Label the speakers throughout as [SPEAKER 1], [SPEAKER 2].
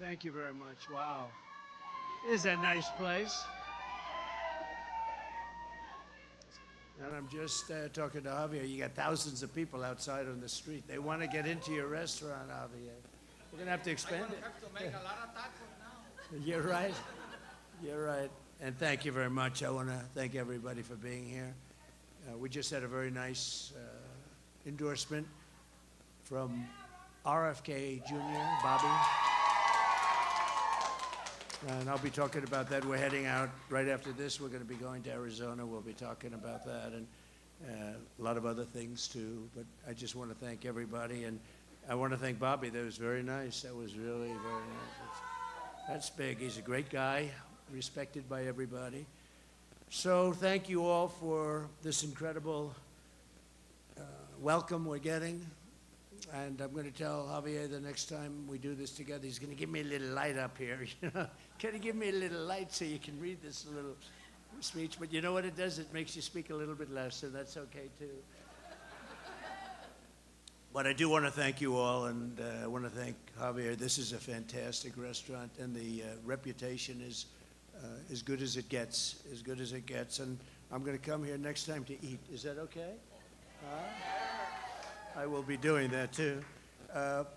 [SPEAKER 1] Thank you very much. Wow. Is a nice place. And I'm just talking to Javier. You got thousands of people outside on the street. They want to get into your restaurant, Javier. We're going to have to expand it.
[SPEAKER 2] Have to make a lot of tacos now.
[SPEAKER 1] You're right. You're right. And thank you very much. I want to thank everybody for being here. We just had a very nice endorsement from RFK Jr., Bobby. And I'll be talking about that. We're heading out right after this. We're going to be going to Arizona. We'll be talking about that and a lot of other things too. But I just want to thank everybody. And I want to thank Bobby. That was very nice. That was really very nice. That's big. He's a great guy, respected by everybody. So thank you all for this incredible welcome we're getting. And I'm going to tell Javier the next time we do this together, he's going to give me a little light up here. Can you give me a little light so you can read this little speech? But you know what it does? It makes you speak a little bit less, so that's okay too. But I do want to thank you all, and I want to thank Javier. This is a fantastic restaurant, and the reputation is as good as it gets, as good as it gets. And I'm going to come here next time to eat. Is that okay? I will be doing that too.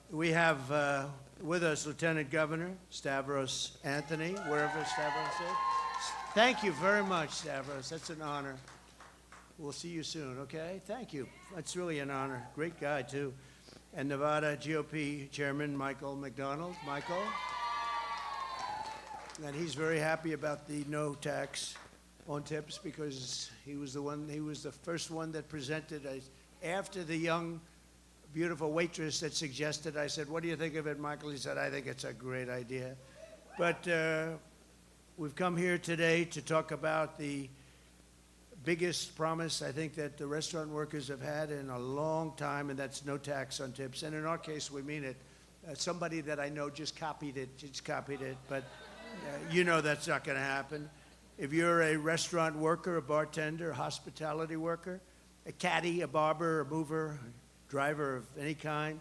[SPEAKER 1] We have with us Lieutenant Governor Stavros Anthony, wherever Stavros is. Thank you very much, Stavros. That's an honor. We'll see you soon, okay? Thank you. That's really an honor. Great guy, too. And Nevada GOP Chairman Michael McDonald. Michael? And he's very happy about the no tax on tips because he was the first one that presented after the young, beautiful waitress that suggested. I said, what do you think of it, Michael? He said, I think it's a great idea. But we've come here today to talk about the biggest promise I think that the restaurant workers have had in a long time, and that's no tax on tips. And in our case, we mean it. Somebody that I know just copied it, but you know that's not going to happen. If you're a restaurant worker, a bartender, a hospitality worker, a caddy, a barber, a mover, a driver of any kind,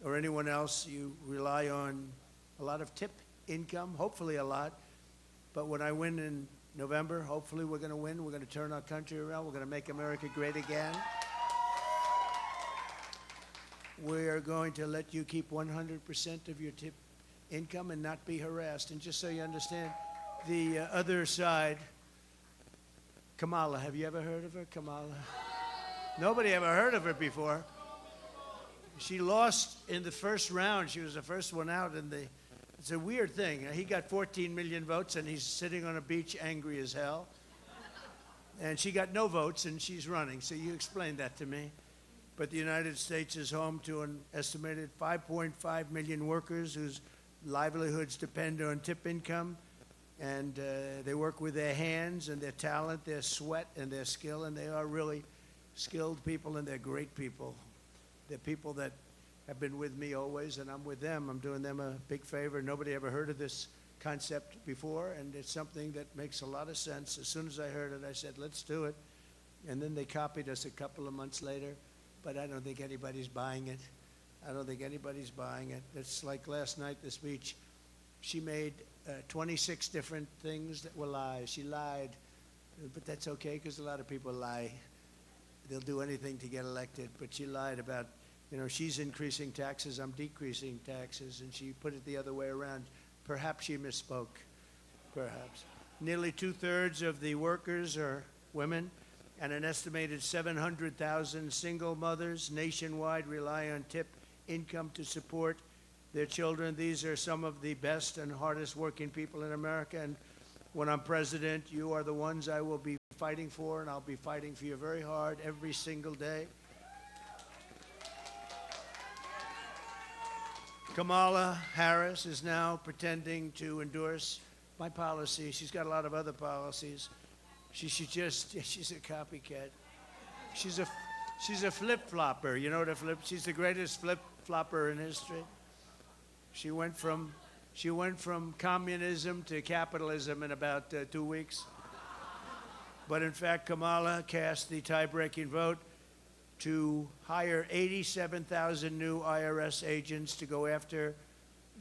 [SPEAKER 1] or anyone else, you rely on a lot of tip income, hopefully a lot. But when I win in November, hopefully we're going to win. We're going to turn our country around. We're going to make America great again. We're going to let you keep 100% of your tip income and not be harassed. And just so you understand, the other side, Kamala, have you ever heard of her, Kamala? Nobody ever heard of her before. She lost in the first round. She was the first one out. It's a weird thing. He got 14 million votes, and he's sitting on a beach angry as hell. And she got no votes, and she's running. So you explained that to me. But the United States is home to an estimated 5.5 million workers whose livelihoods depend on tip income. And they work with their hands and their talent, their sweat, and their skill. And they are really skilled people, and they're great people. They're people that have been with me always, and I'm with them. I'm doing them a big favor. Nobody ever heard of this concept before, and it's something that makes a lot of sense. As soon as I heard it, I said, let's do it. And then they copied us a couple of months later, but I don't think anybody's buying it. I don't think anybody's buying it. It's like last night, the speech. She made 26 different things that were lies. She lied, but that's okay because a lot of people lie. They'll do anything to get elected, but she lied about, she's increasing taxes, I'm decreasing taxes, and she put it the other way around. Perhaps she misspoke, perhaps. Nearly 2/3 of the workers are women, and an estimated 700,000 single mothers nationwide rely on tip income to support their children. These are some of the best and hardest working people in America, and when I'm president, you are the ones I will be fighting for, and I'll be fighting for you very hard every single day. Kamala Harris is now pretending to endorse my policy. She's got a lot of other policies. She's a copycat. She's a flip-flopper. You know what a flip? She's the greatest flip-flopper in history. She went from communism to capitalism in about 2 weeks. But in fact, Kamala cast the tie-breaking vote to hire 87,000 new IRS agents to go after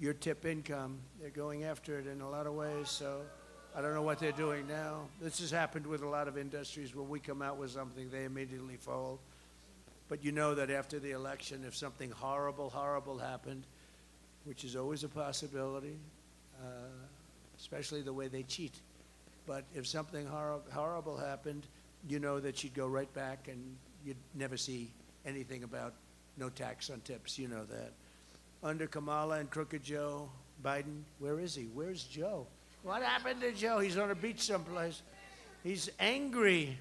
[SPEAKER 1] your tip income. They're going after it in a lot of ways, so I don't know what they're doing now. This has happened with a lot of industries. When we come out with something, they immediately fold. But you know that after the election, if something horrible, horrible happened, which is always a possibility, especially the way they cheat. But if something horrible happened, you know that you'd go right back and you'd never see anything about no tax on tips. You know that. Under Kamala and Crooked Joe Biden, where is he? Where's Joe? What happened to Joe? He's on a beach someplace. He's angry.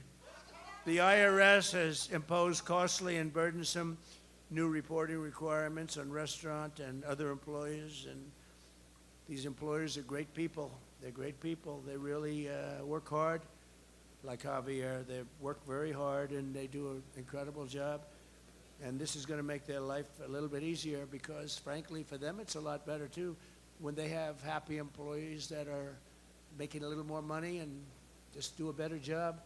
[SPEAKER 1] The IRS has imposed costly and burdensome new reporting requirements on restaurant and other employers, and these employers are great people. They're great people. They really work hard, like Javier. They work very hard, and they do an incredible job. And this is going to make their life a little bit easier because, frankly, for them it's a lot better, too, when they have happy employees that are making a little more money and just do a better job.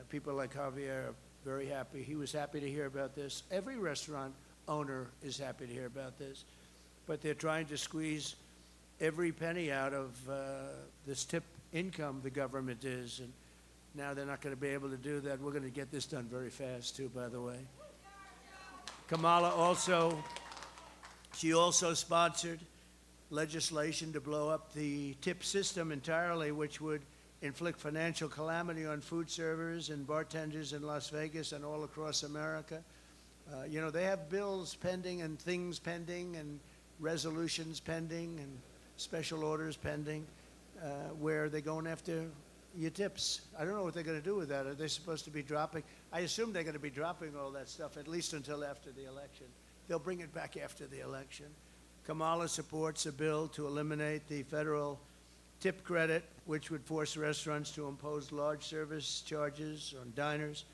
[SPEAKER 1] People like Javier are very happy. He was happy to hear about this. Every restaurant owner is happy to hear about this. But they're trying to squeeze every penny out of this tip income the government is. And now they're not going to be able to do that. We're going to get this done very fast, too, by the way. Kamala also sponsored legislation to blow up the tip system entirely, which would inflict financial calamity on food servers and bartenders in Las Vegas and all across America. You know, they have bills pending and things pending and resolutions pending and special orders pending where they're going after your tips. I don't know what they're going to do with that. Are they supposed to be dropping? I assume they're going to be dropping all that stuff at least until after the election. They'll bring it back after the election. Kamala supports a bill to eliminate the federal tip credit, which would force restaurants to impose large service charges on diners,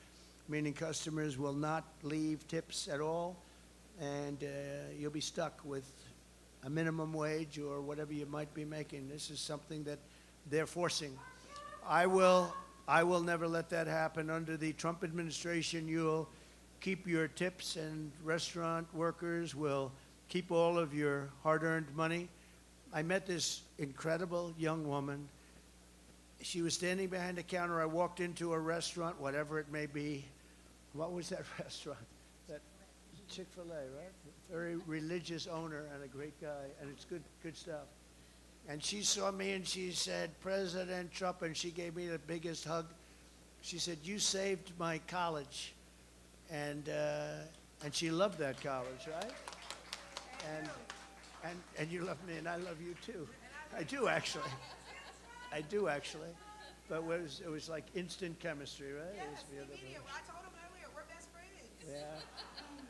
[SPEAKER 1] meaning customers will not leave tips at all, and you'll be stuck with a minimum wage or whatever you might be making. This is something that they're forcing. I will never let that happen. Under the Trump administration, you'll keep your tips, and restaurant workers will keep all of your hard-earned money. I met this incredible young woman. She was standing behind the counter. I walked into a restaurant, whatever it may be. What was that restaurant? That Chick-fil-A, right? Very religious owner and a great guy, and it's good stuff. And she saw me and she said, "President Trump," and she gave me the biggest hug. She said, "You saved my college," and she loved that college, right? And you love me, and I love you too. I do actually. But it was like instant chemistry, right?
[SPEAKER 3] Yes,
[SPEAKER 1] It was beautiful.
[SPEAKER 3] immediate. I told him earlier, we're best friends.
[SPEAKER 1] Yeah.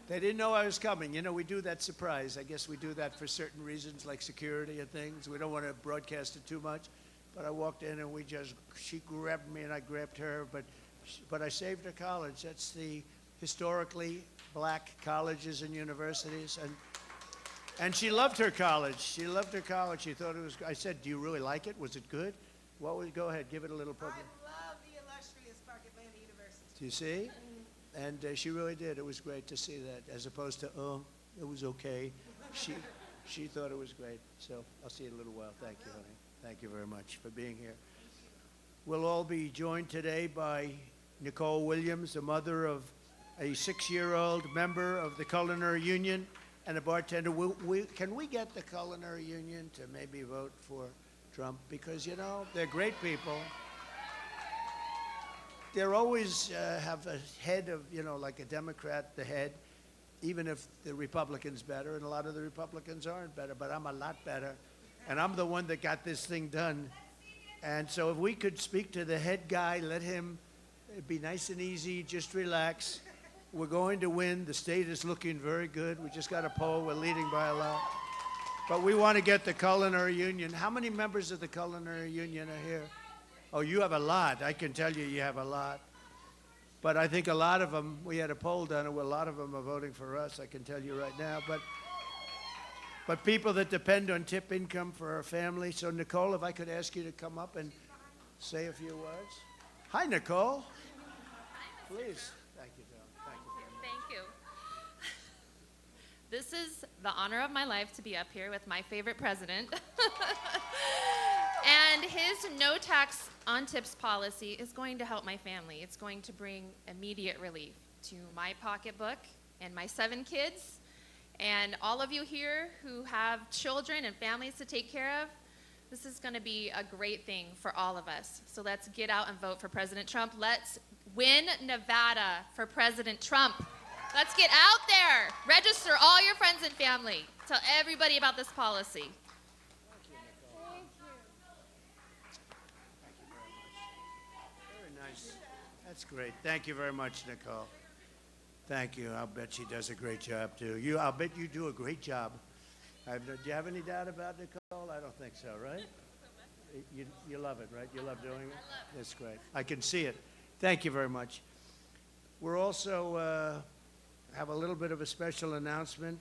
[SPEAKER 1] They didn't know I was coming. You know, we do that surprise. I guess we do that for certain reasons, like security and things. We don't want to broadcast it too much. But I walked in and she grabbed me and I grabbed her. But I saved her college. That's the historically black colleges and universities. And she loved her college. She loved her college. She thought it was. I said, "Do you really like it? Was it good?" Go ahead, give it a little public.
[SPEAKER 3] I love the illustrious Factba.se University.
[SPEAKER 1] Do you see? And she really did. It was great to see that, as opposed to, "Oh, it was okay." She thought it was great. So I'll see you in a little while. Thank you, honey. Thank you very much for being here. We'll all be joined today by Nicole Williams, the mother of a 6-year-old member of the Culinary Union and a bartender. Can we get the Culinary Union to maybe vote for Trump? Because, you know, they're great people. They're always have a head of, you know, like a Democrat, the head, even if the Republican's better, and a lot of the Republicans aren't better, but I'm a lot better. And I'm the one that got this thing done. And so if we could speak to the head guy, let him be nice and easy, just relax. We're going to win. The state is looking very good. We just got a poll. We're leading by a lot. But we want to get the Culinary Union. How many members of the Culinary Union are here? Oh, you have a lot. I can tell you have a lot. But I think a lot of them, we had a poll done, and a lot of them are voting for us, I can tell you right now. But people that depend on tip income for our family. So, Nicole, if I could ask you to come up and say a few words. Hi, Nicole. Please. Thank you, John. Thank you.
[SPEAKER 4] Thank you. This is the honor of my life to be up here with my favorite president. And his no tax on tips policy is going to help my family. It's going to bring immediate relief to my pocketbook and my 7 kids. And all of you here who have children and families to take care of, this is going to be a great thing for all of us. So let's get out and vote for President Trump. Let's win Nevada for President Trump. Let's get out there. Register all your friends and family. Tell everybody about this policy.
[SPEAKER 1] Very nice. That's great. Thank you very much, Nicole. Thank you. I'll bet she does a great job, too. I'll bet you do a great job. Do you have any doubt about Nicole? I don't think so, right? You love it, right? You love doing it?
[SPEAKER 4] I love it.
[SPEAKER 1] That's great. I can see it. Thank you very much. We're also have a little bit of a special announcement.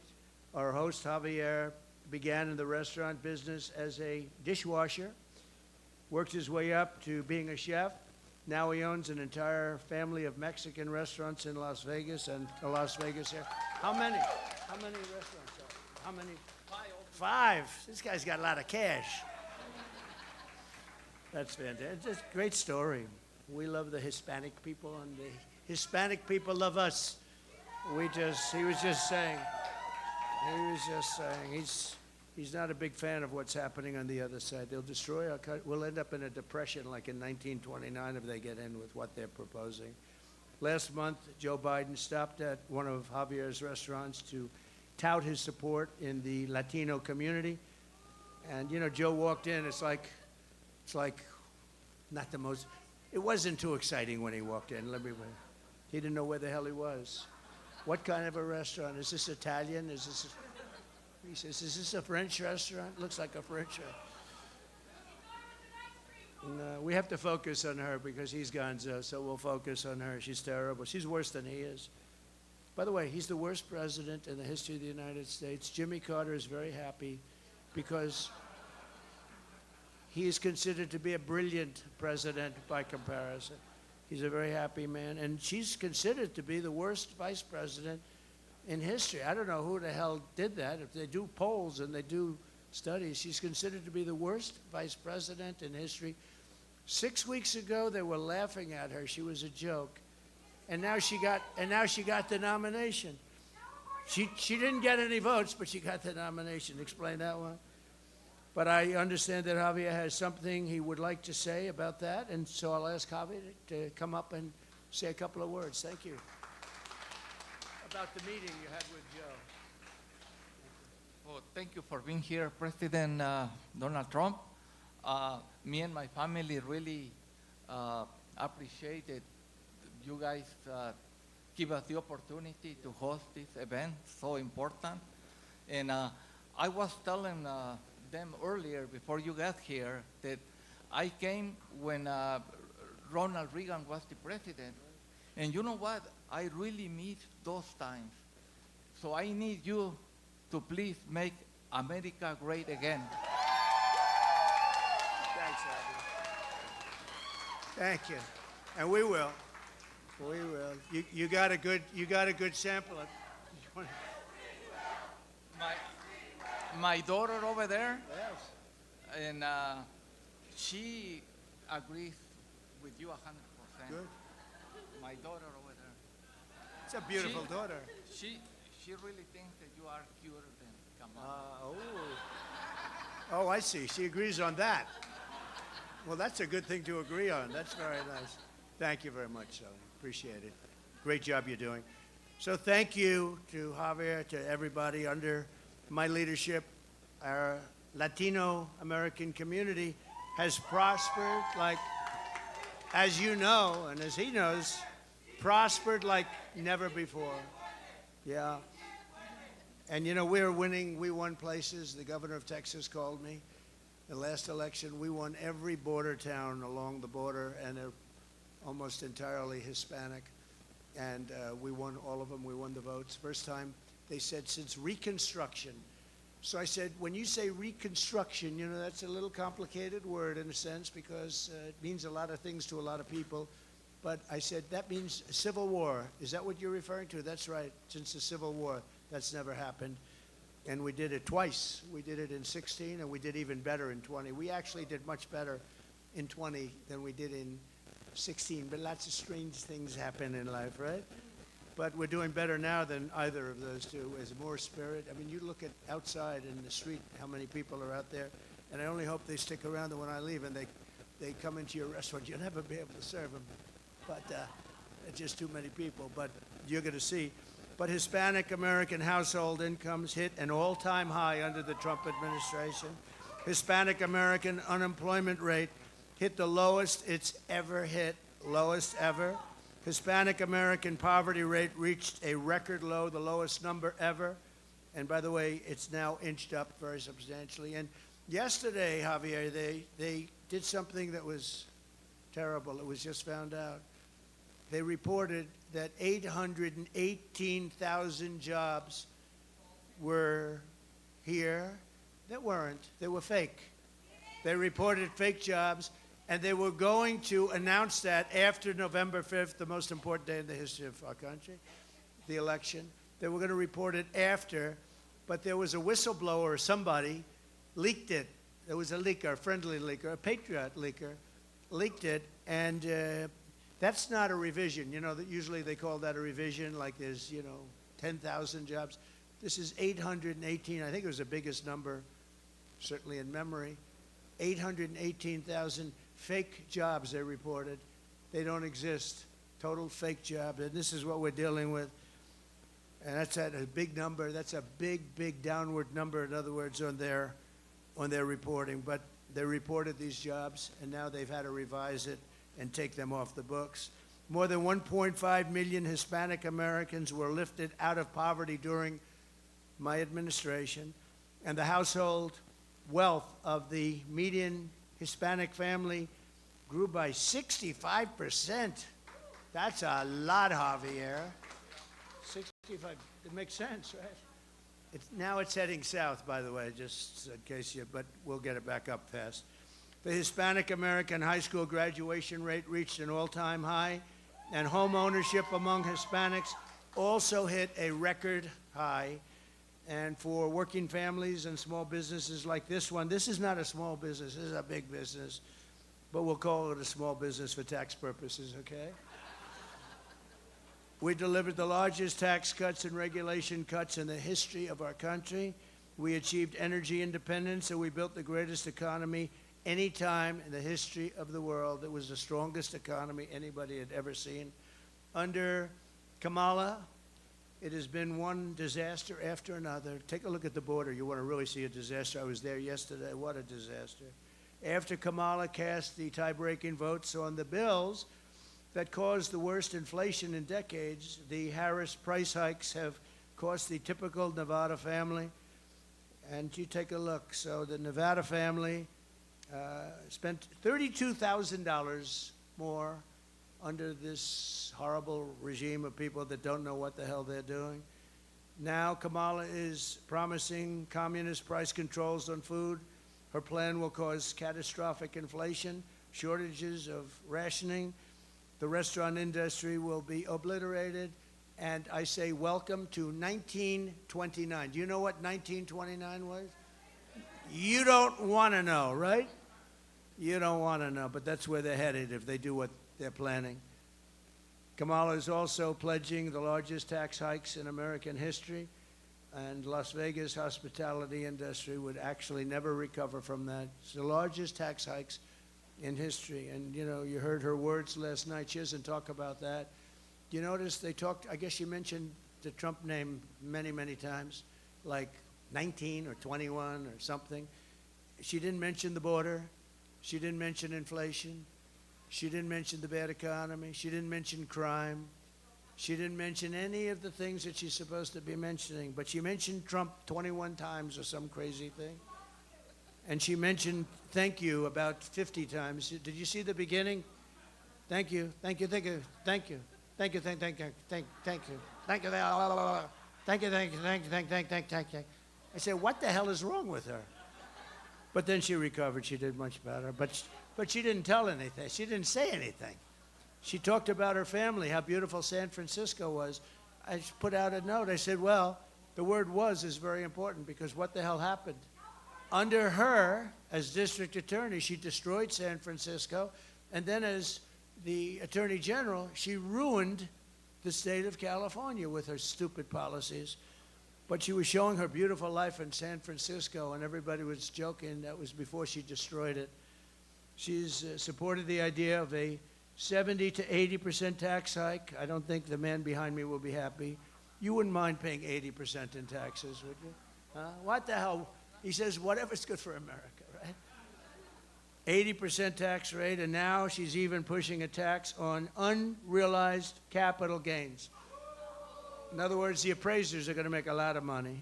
[SPEAKER 1] Our host, Javier, began in the restaurant business as a dishwasher, worked his way up to being a chef. Now he owns an entire family of Mexican restaurants in Las Vegas and Las Vegas here. How many? How many restaurants are? How many? 5. This guy's got a lot of cash. That's fantastic. It's a great story. We love the Hispanic people, and the Hispanic people love us. He was just saying, he's not a big fan of what's happening on the other side. They'll destroy our country. We'll end up in a depression like in 1929 if they get in with what they're proposing. Last month, Joe Biden stopped at one of Javier's restaurants to tout his support in the Latino community. And, you know, Joe walked in. It's like not the most, it wasn't too exciting when he walked in. He didn't know where the hell he was. What kind of a restaurant? Is this Italian? He says, is this a French restaurant? Looks like a French restaurant. And, we have to focus on her because he's gonzo, so we'll focus on her. She's terrible. She's worse than he is. By the way, he's the worst president in the history of the United States. Jimmy Carter is very happy because he is considered to be a brilliant president by comparison. He's a very happy man. And she's considered to be the worst vice president in history. I don't know who the hell did that. If they do polls and they do studies, she's considered to be the worst vice president in history. 6 weeks ago, they were laughing at her. She was a joke. And now she got the nomination. She didn't get any votes, but she got the nomination. Explain that one. But I understand that Javier has something he would like to say about that, and so I'll ask Javier to come up and say a couple of words. Thank you. About the meeting you had with Joe.
[SPEAKER 2] Well, thank you for being here, President Donald Trump. Me and my family really appreciate it. You guys give us the opportunity to host this event, so important. And I was telling them earlier, before you got here, that I came when Ronald Reagan was the president. And you know what? I really miss those times. So I need you to please make America great again.
[SPEAKER 1] Thanks, Javier. Thank you. And we will. We will. You got a good sample.
[SPEAKER 2] My daughter over there,
[SPEAKER 1] Yes.
[SPEAKER 2] and she agrees with you 100%.
[SPEAKER 1] Good.
[SPEAKER 2] My daughter over there.
[SPEAKER 1] It's a beautiful daughter.
[SPEAKER 2] She really thinks that you are cuter than Kamala.
[SPEAKER 1] Oh, I see. She agrees on that. Well, that's a good thing to agree on. That's very nice. Thank you very much, Sally. Appreciate it. Great job you're doing. So thank you to Javier, to everybody under my leadership. Our Latino American community has prospered like, as you know, and as he knows, prospered like never before. Yeah. And, you know, we're winning. We won places. The governor of Texas called me. The last election, we won every border town along the border, and they're almost entirely Hispanic. And we won all of them. We won the votes. First time, they said, since Reconstruction. So I said, when you say Reconstruction, you know, that's a little complicated word in a sense because it means a lot of things to a lot of people. But I said, that means Civil War. Is that what you're referring to? That's right, since the Civil War. That's never happened. And we did it twice. We did it in 16, and we did even better in 20. We actually did much better in 20 than we did in 16, but lots of strange things happen in life, right? But we're doing better now than either of those two. There's more spirit. I mean, you look at outside in the street, how many people are out there, and I only hope they stick around when I leave and they come into your restaurant. You'll never be able to serve them, but it's just too many people. But you're going to see. But Hispanic American household incomes hit an all-time high under the Trump administration. Hispanic American unemployment rate hit the lowest it's ever hit, lowest ever. Hispanic American poverty rate reached a record low, the lowest number ever. And by the way, it's now inched up very substantially. And yesterday, Javier, they did something that was terrible. It was just found out. They reported that 818,000 jobs were here that weren't. They were fake. They reported fake jobs, and they were going to announce that after November 5th, the most important day in the history of our country, the election. They were going to report it after, but there was a whistleblower or somebody leaked it. There was a leaker, a friendly leaker, a patriot leaker, leaked it, and that's not a revision. You know, that usually they call that a revision, like there's, 10,000 jobs. This is 818. I think it was the biggest number, certainly in memory. 818,000 fake jobs they reported. They don't exist. Total fake jobs. And this is what we're dealing with. And that's at a big number. That's a big, big downward number, in other words, on their reporting. But they reported these jobs, and now they've had to revise it and take them off the books. More than 1.5 million Hispanic Americans were lifted out of poverty during my administration, and the household wealth of the median Hispanic family grew by 65%. That's a lot, Javier. 65, it makes sense, right? Now it's heading south, by the way, just in case but we'll get it back up fast. The Hispanic American high school graduation rate reached an all-time high, and home ownership among Hispanics also hit a record high. And for working families and small businesses like this one, this is not a small business, this is a big business, but we'll call it a small business for tax purposes, okay? We delivered the largest tax cuts and regulation cuts in the history of our country. We achieved energy independence, and we built the greatest economy any time in the history of the world. It was the strongest economy anybody had ever seen. Under Kamala, it has been one disaster after another. Take a look at the border. You want to really see a disaster. I was there yesterday. What a disaster. After Kamala cast the tie-breaking votes on the bills that caused the worst inflation in decades, the Harris price hikes have cost the typical Nevada family. And you take a look. So the Nevada family spent $32,000 more under this horrible regime of people that don't know what the hell they're doing. Now Kamala is promising communist price controls on food. Her plan will cause catastrophic inflation, shortages of rationing. The restaurant industry will be obliterated. And I say welcome to 1929. Do you know what 1929 was? You don't want to know, right? You don't want to know, but that's where they're headed if they do what they're planning. Kamala is also pledging the largest tax hikes in American history, and Las Vegas hospitality industry would actually never recover from that. It's the largest tax hikes in history. And, you heard her words last night. She doesn't talk about that. You notice they talked, I guess you mentioned the Trump name many, many times, like 19 or 21 or something. She didn't mention the border. She didn't mention inflation. She didn't mention the bad economy. She didn't mention crime. She didn't mention any of the things that she's supposed to be mentioning. But she mentioned Trump 21 times or some crazy thing. And she mentioned thank you about 50 times. Did you see the beginning? Thank you, thank you, thank you, thank you. Thank you, thank you, thank you, thank you, thank you, thank you, thank you, thank you. I said, what the hell is wrong with her? But then she recovered. She did much better. But she didn't tell anything. She didn't say anything. She talked about her family, how beautiful San Francisco was. I put out a note. I said, well, The word was is very important because what the hell happened? Under her, as district attorney, she destroyed San Francisco, and then as the attorney general, she ruined the state of California with her stupid policies. But she was showing her beautiful life in San Francisco, and everybody was joking. That was before she destroyed it. She's supported the idea of a 70 to 80% tax hike. I don't think the man behind me will be happy. You wouldn't mind paying 80% in taxes, would you? What the hell? He says, whatever's good for America, right? 80% tax rate, and now she's even pushing a tax on unrealized capital gains. In other words, the appraisers are going to make a lot of money,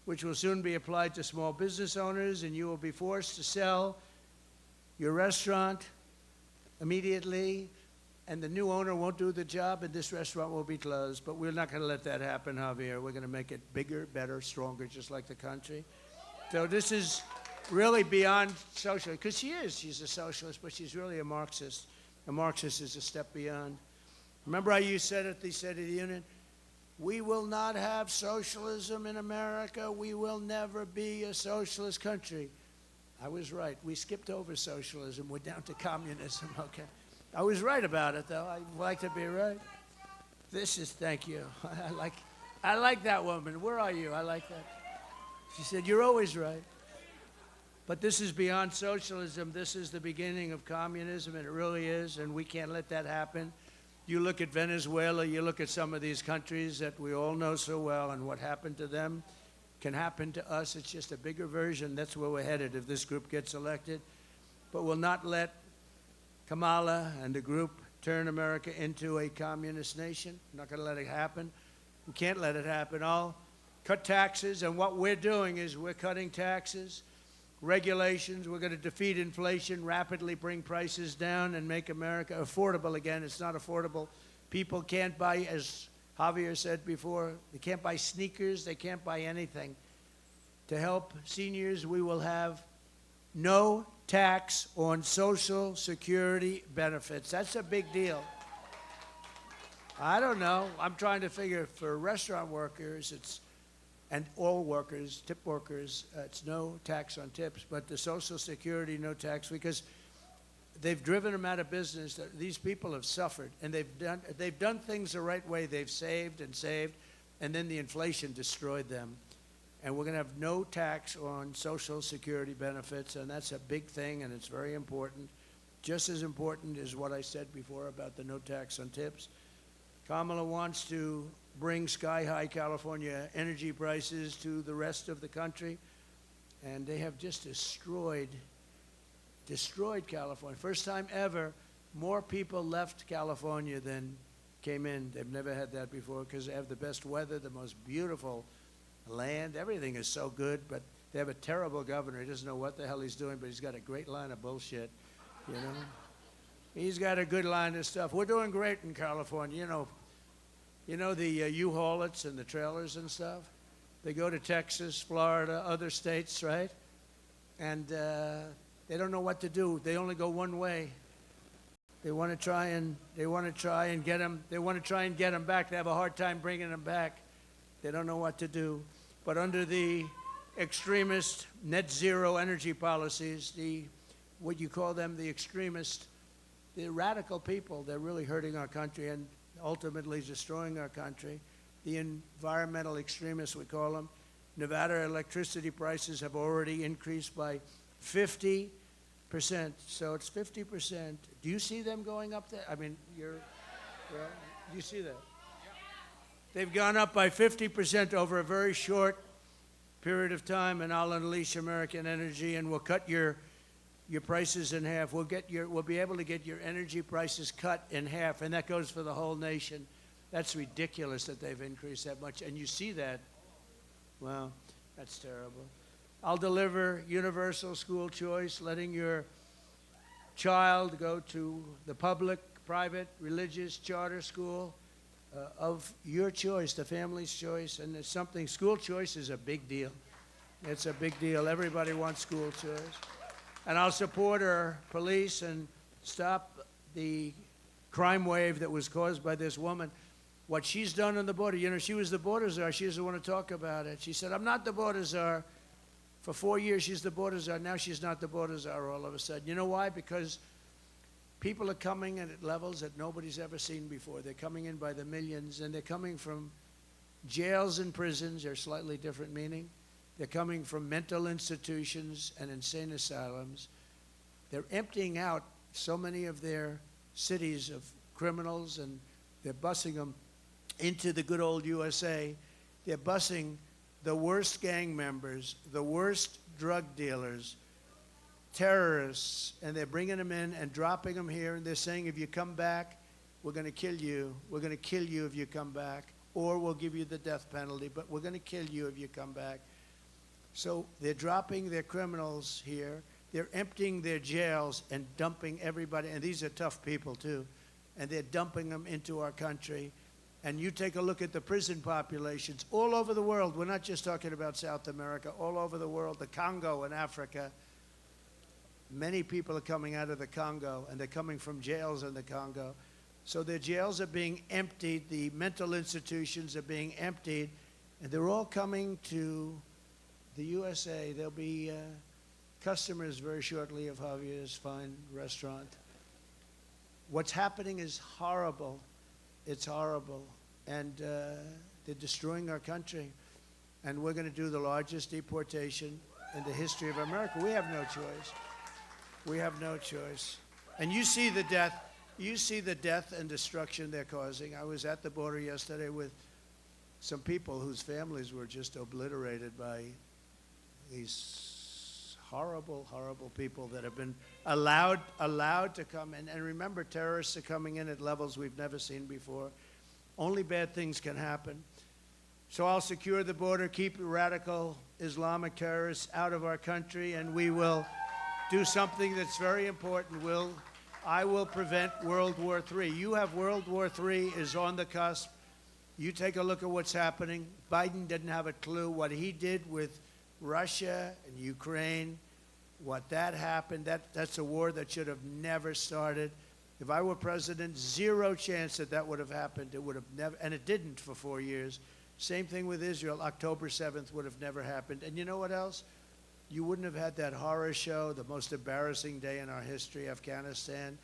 [SPEAKER 1] which will soon be applied to small business owners, and you will be forced to sell your restaurant immediately, and the new owner won't do the job, and this restaurant will be closed. But we're not going to let that happen, Javier. We're going to make it bigger, better, stronger, just like the country. So this is really beyond social, because she's a socialist, but she's really a Marxist. A Marxist is a step beyond. Remember how you said at the State of the Union? We will not have socialism in America. We will never be a socialist country. I was right. We skipped over socialism. We're down to communism, okay? I was right about it, though. I like to be right. Thank you. I like that woman. Where are you? I like that. She said, you're always right. But this is beyond socialism. This is the beginning of communism, and it really is, and we can't let that happen. You look at Venezuela, you look at some of these countries that we all know so well, and what happened to them can happen to us. It's just a bigger version. That's where we're headed if this group gets elected. But we'll not let Kamala and the group turn America into a communist nation. We're not going to let it happen. We can't let it happen. I'll cut taxes, and what we're doing is we're cutting taxes, regulations. We're going to defeat inflation, rapidly bring prices down, and make America affordable again. It's not affordable. People can't buy, as Javier said before, they can't buy sneakers. They can't buy anything. To help seniors, we will have no tax on Social Security benefits. That's a big deal. I don't know. I'm trying to figure for restaurant workers, and all workers, tip workers, it's no tax on tips, but the Social Security, no tax, because they've driven them out of business. These people have suffered, and they've done things the right way. They've saved, and then the inflation destroyed them. And we're going to have no tax on Social Security benefits, and that's a big thing, and it's very important. Just as important is what I said before about the no tax on tips. Kamala wants to bring sky-high California energy prices to the rest of the country, and they have just destroyed California. First time ever, more people left California than came in. They've never had that before because they have the best weather, the most beautiful land. Everything is so good, but they have a terrible governor. He doesn't know what the hell he's doing, but he's got a great line of bullshit, you know. He's got a good line of stuff. We're doing great in California, You know the U-Haulets and the trailers and stuff? They go to Texas, Florida, other states, right? And they don't know what to do. They only go one way. They want to try and get them. They want to try and get them back. They have a hard time bringing them back. They don't know what to do. But under the extremist net zero energy policies, what you call them, the extremist, the radical people, they're really hurting our country and ultimately destroying our country. The environmental extremists, we call them. Nevada electricity prices have already increased by 50%. So it's 50%. Do you see them going up there? I mean, do you see that? They've gone up by 50% over a very short period of time, and I'll unleash American energy, and we'll cut your prices in half. We'll be able to get your energy prices cut in half, and that goes for the whole nation. That's ridiculous that they've increased that much, and you see that. Well, that's terrible. I'll deliver universal school choice, letting your child go to the public, private, religious, charter school of your choice, the family's choice, and it's something. School choice is a big deal. It's a big deal. Everybody wants school choice. And I'll support our police and stop the crime wave that was caused by this woman. what she's done on the border. You know, she was the border czar. She doesn't want to talk about it. She said, I'm not the border czar. For 4 years, she's the border czar. Now she's not the border czar all of a sudden. You know why? Because people are coming in at levels that nobody's ever seen before. They're coming in by the millions, and they're coming from jails and prisons. They're slightly different meaning. They're coming from mental institutions and insane asylums. They're emptying out so many of their cities of criminals, and they're busing them into the good old USA. They're busing the worst gang members, the worst drug dealers, terrorists, and they're bringing them in and dropping them here, and they're saying, if you come back, we're going to kill you. We're going to kill you if you come back, or we'll give you the death penalty, but we're going to kill you if you come back. So they're dropping their criminals here. They're emptying their jails and dumping everybody, and these are tough people too, and they're dumping them into our country. And you take a look at the prison populations all over the world. We're not just talking about South America, all over the world, the Congo in Africa. Many people are coming out of the Congo, and they're coming from jails in the Congo. So their jails are being emptied, the mental institutions are being emptied, and they're all coming to the USA. There'll be customers very shortly of Javier's fine restaurant. What's happening is horrible. It's horrible. And they're destroying our country. And we're going to do the largest deportation in the history of America. We have no choice. We have no choice. And you see the death. You see the death and destruction they're causing. I was at the border yesterday with some people whose families were just obliterated by these horrible, horrible people that have been allowed to come in. And remember, terrorists are coming in at levels we've never seen before. Only bad things can happen. So I'll secure the border, keep radical Islamic terrorists out of our country, and we will do something that's very important. I will prevent World War III. You have World War III is on the cusp. You take a look at what's happening. Biden didn't have a clue what he did with Russia and Ukraine, what that happened. That's a war that should have never started. If I were president, zero chance that would have happened. It would have never, and it didn't for 4 years. Same thing with Israel. October 7th would have never happened. And you know what else? You wouldn't have had that horror show, the most embarrassing day in our history, Afghanistan.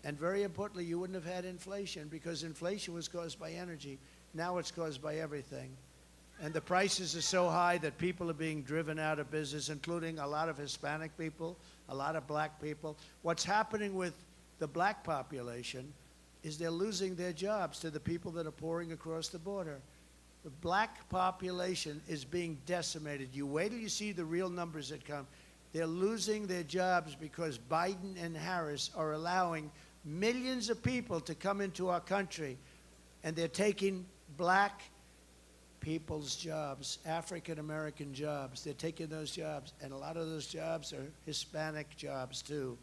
[SPEAKER 1] And very importantly, you wouldn't have had inflation, because inflation was caused by energy. Now it's caused by everything. And the prices are so high that people are being driven out of business, including a lot of Hispanic people, a lot of black people. What's happening with the black population is they're losing their jobs to the people that are pouring across the border. The black population is being decimated. You wait till you see the real numbers that come. They're losing their jobs because Biden and Harris are allowing millions of people to come into our country, and they're taking black people's jobs, African-American jobs. They're taking those jobs, and a lot of those jobs are Hispanic jobs too.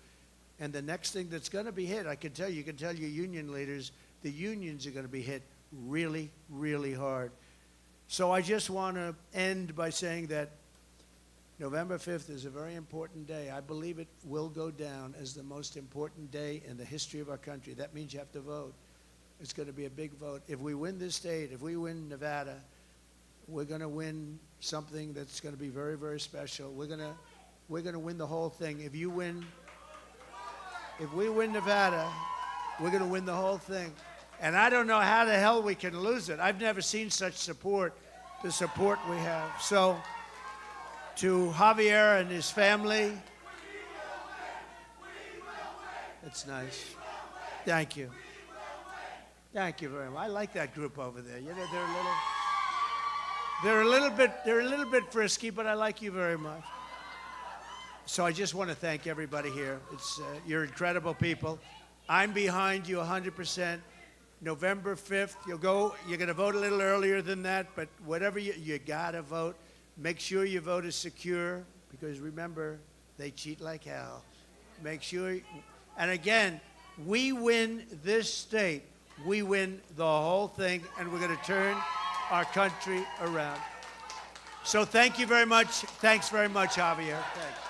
[SPEAKER 1] And the next thing that's going to be hit, you can tell your union leaders, the unions are going to be hit really, really hard. So I just want to end by saying that November 5th is a very important day. I believe it will go down as the most important day in the history of our country. That means you have to vote. It's going to be a big vote. If we win this state, if we win Nevada, we're going to win something that's going to be very, very special. We're going to win the whole thing. If we win Nevada, we're going to win the whole thing. And I don't know how the hell we can lose it. I've never seen such support, the support we have. So to Javier and his family, it's nice. Thank you. Thank you very much. I like that group over there. You know, they're a little bit frisky, but I like you very much. So I just want to thank everybody here. You're incredible people. I'm behind you 100%. November 5th, you're going to vote a little earlier than that, but whatever you got to vote. Make sure your vote is secure, because remember, they cheat like hell. Make sure, and again, we win this state. We win the whole thing, and we're going to turn our country around. So thank you very much. Thanks very much, Javier. Thanks.